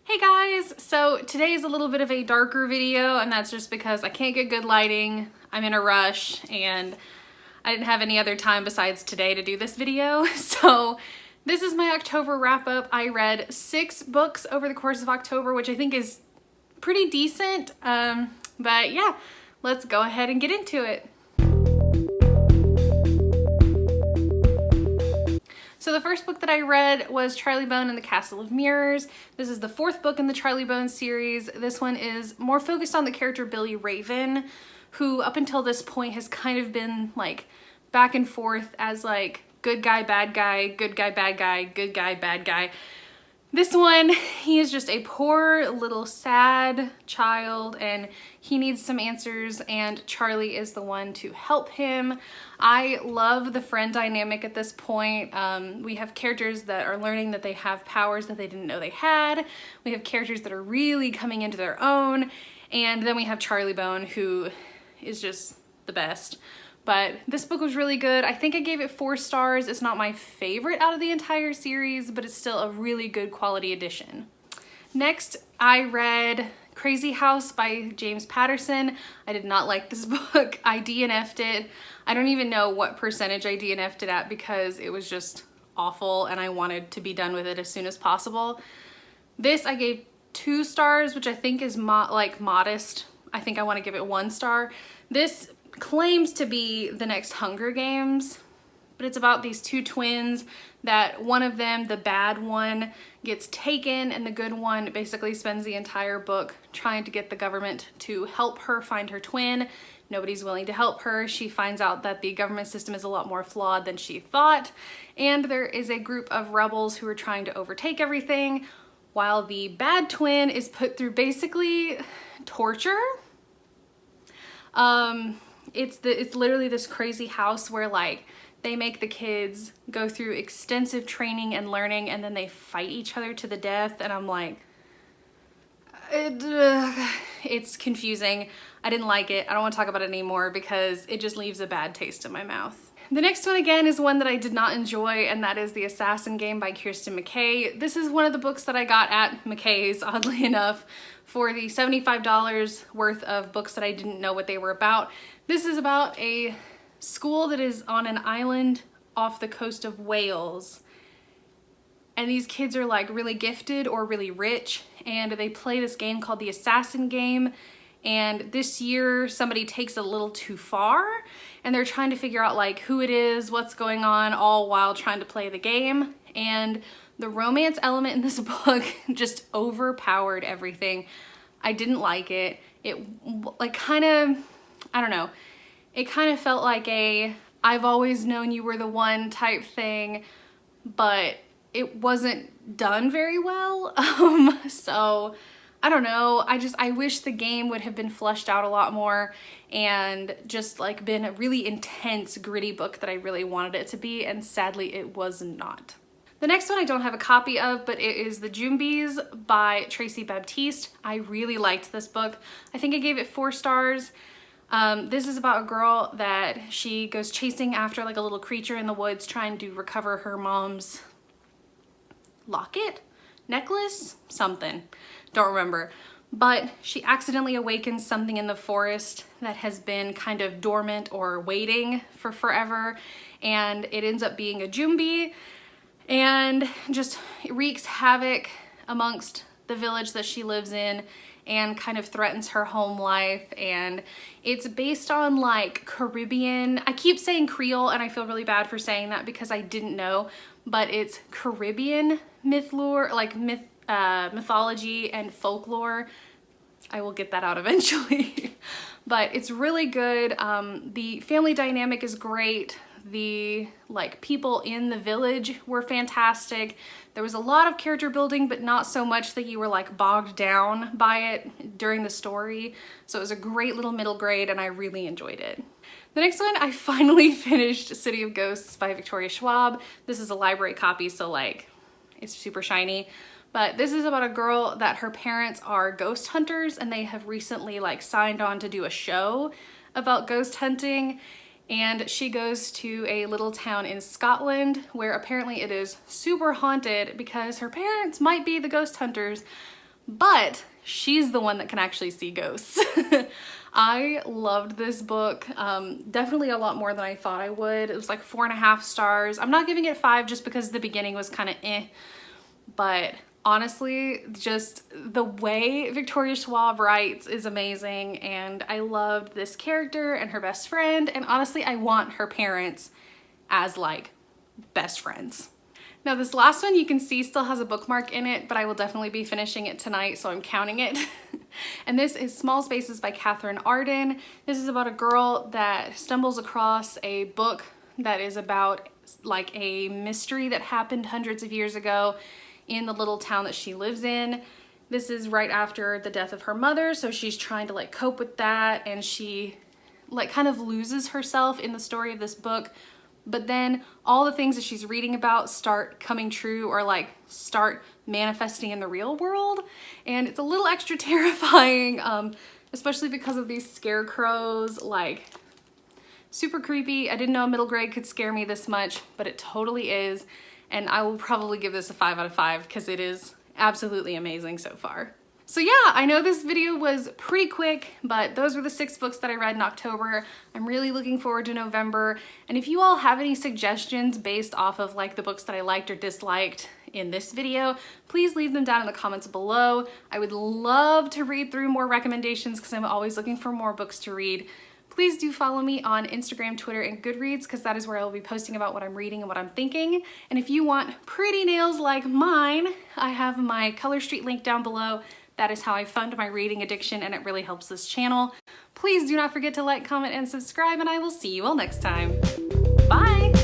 Hey guys, so today is a little bit of a darker video, and that's just because I can't get good lighting, I'm in a rush, and I didn't have any other time besides today to do this video. So this is my October wrap up. I read 6 books over the course of October, which I think is pretty decent, but yeah, let's go ahead and get into it. So the first book that I read was Charley Bone and the Castle of Mirrors. This is the 4th book in the Charley Bone series. This one is more focused on the character Billy Raven, who up until this point has kind of been like back and forth as like good guy, bad guy, good guy, bad guy, good guy, bad guy. This one, he is just a poor little sad child and he needs some answers, and Charley is the one to help him. I love the friend dynamic at this point. We have characters that are learning that they have powers that they didn't know they had. We have characters that are really coming into their own. And then we have Charley Bone, who is just the best. But this book was really good. I think I gave it 4 stars. It's not my favorite out of the entire series, but it's still a really good quality addition. Next, I read Crazy House by James Patterson. I did not like this book. I DNF'd it. I don't even know what percentage I DNF'd it at because it was just awful and I wanted to be done with it as soon as possible. This I gave 2 stars, which I think is modest. I think I want to give it 1 star. This claims to be the next Hunger Games, but it's about these 2 twins that one of them, the bad one, gets taken and the good one basically spends the entire book trying to get the government to help her find her twin. Nobody's willing to help her. She finds out that the government system is a lot more flawed than she thought, and there is a group of rebels who are trying to overtake everything while the bad twin is put through basically torture. It's literally this crazy house where like they make the kids go through extensive training and learning, and then they fight each other to the death, and I'm like, it's confusing. I didn't like it. I don't want to talk about it anymore because it just leaves a bad taste in my mouth. The next one again is one that I did not enjoy, and that is The Assassin Game by Kirsten McKay. This is one of the books that I got at McKay's, oddly enough, for the $75 worth of books that I didn't know what they were about. This is about a school that is on an island off the coast of Wales. And these kids are like really gifted or really rich, and they play this game called the Assassin Game. And this year somebody takes it a little too far and they're trying to figure out like who it is, what's going on, all while trying to play the game. And the romance element in this book just overpowered everything. I didn't like it. It like kind of, I don't know. It kind of felt like a I've always known you were the one type thing, but it wasn't done very well. So I don't know. I wish the game would have been fleshed out a lot more and just like been a really intense, gritty book that I really wanted it to be, and sadly it was not. The next one I don't have a copy of, but it is the Jun Bs by Tracy Baptiste. I really liked this book. I think I gave it 4 stars. This is about a girl that she goes chasing after like a little creature in the woods trying to recover her mom's locket, necklace, something. Don't remember. But she accidentally awakens something in the forest that has been kind of dormant or waiting for forever, and it ends up being a Jun Bs and just wreaks havoc amongst the village that she lives in and kind of threatens her home life. And it's based on like Caribbean, I keep saying Creole and I feel really bad for saying that because I didn't know, but it's Caribbean mythology and folklore. I will get that out eventually. But it's really good. The family dynamic is great. The like people in the village were fantastic. There was a lot of character building, but not so much that you were like bogged down by it during the story. So it was a great little middle grade and I really enjoyed it. The next one, I finally finished City of Ghosts by Victoria Schwab. This is a library copy, so like it's super shiny. But this is about a girl that her parents are ghost hunters, and they have recently like signed on to do a show about ghost hunting. And she goes to a little town in Scotland where apparently it is super haunted because her parents might be the ghost hunters, but she's the one that can actually see ghosts. I loved this book, definitely a lot more than I thought I would. It was like 4.5 stars. I'm not giving it 5 just because the beginning was kind of but honestly, just the way Victoria Schwab writes is amazing, and I loved this character and her best friend, and honestly, I want her parents as like best friends. Now this last one you can see still has a bookmark in it, but I will definitely be finishing it tonight, so I'm counting it. And this is Small Spaces by Catherine Arden. This is about a girl that stumbles across a book that is about like a mystery that happened hundreds of years ago in the little town that she lives in. This is right after the death of her mother, so she's trying to like cope with that, and she like kind of loses herself in the story of this book. But then all the things that she's reading about start coming true, or like start manifesting in the real world. And it's a little extra terrifying, especially because of these scarecrows, like super creepy. I didn't know a middle grade could scare me this much, but it totally is. And I will probably give this a 5 out of 5 because it is absolutely amazing so far. So yeah, I know this video was pretty quick, but those were the 6 books that I read in October. I'm really looking forward to November. And if you all have any suggestions based off of like the books that I liked or disliked in this video, please leave them down in the comments below. I would love to read through more recommendations because I'm always looking for more books to read. Please do follow me on Instagram, Twitter, and Goodreads because that is where I will be posting about what I'm reading and what I'm thinking. And if you want pretty nails like mine, I have my Color Street link down below. That is how I fund my reading addiction, and it really helps this channel. Please do not forget to like, comment, and subscribe, and I will see you all next time. Bye!